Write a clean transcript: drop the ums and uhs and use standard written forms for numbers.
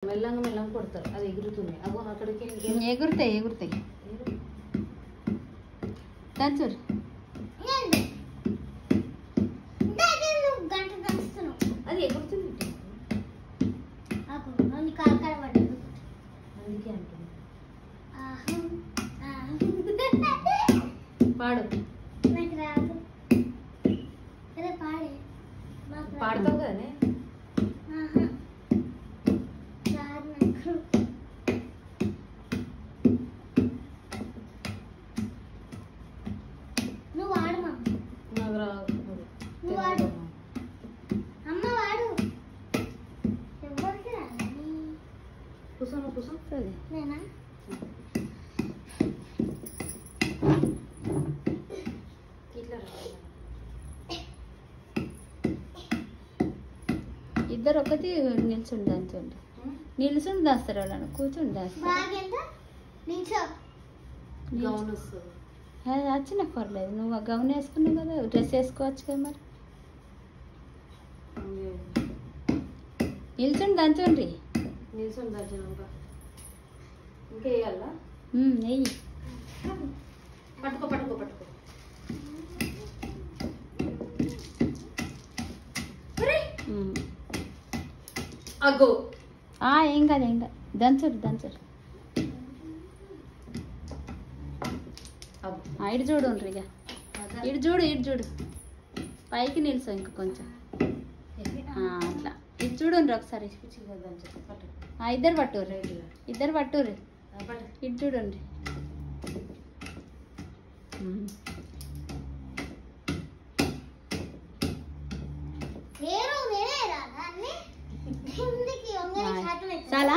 మెల్లంగా మెల్లంగా కొడతారు, అది ఎగురుతుంది. అగో అక్కడికి ఎగురుతాయి ఎగురుతాయి దంచురు. అది ఎగురుతుంది అందుకే అంటుంది. పాడు పాడతావు కదనే. నాకు రాదు. కూర్చోను కూర్చోండి. ఇట్లా ఇద్దరు ఒకటి నిల్చుండి దంచండి. నిల్చుండి దాస్తారు వాళ్ళని, కూర్చుండి దాస్తారు. గౌన్ వస్తుంది. అది వచ్చినా పర్లేదు, నువ్వు ఆ గౌన్ వేసుకున్నావు కదా, డ్రెస్ వేసుకోవచ్చు కదా మరి. నిల్చుండి దంచండి. నిల్చొని దాచాక ఇంకా వేయాలా? నెయ్యి పట్టుకో పట్టుకో పట్టుకో. అగో ఏం కాదు ఏం కాదు, దంచరు దంచరు. ఇటు చూడు ఇక, ఇటు చూడు ఇటు చూడు, పైకి నిల్చో ఇంకా కొంచెం అట్లా. ఇటు చూడండి ఒకసారి. ఇద్దరు పట్టుర్రు, ఇద్దరు పట్టుర్రు. ఇటు చూడండి. చాలా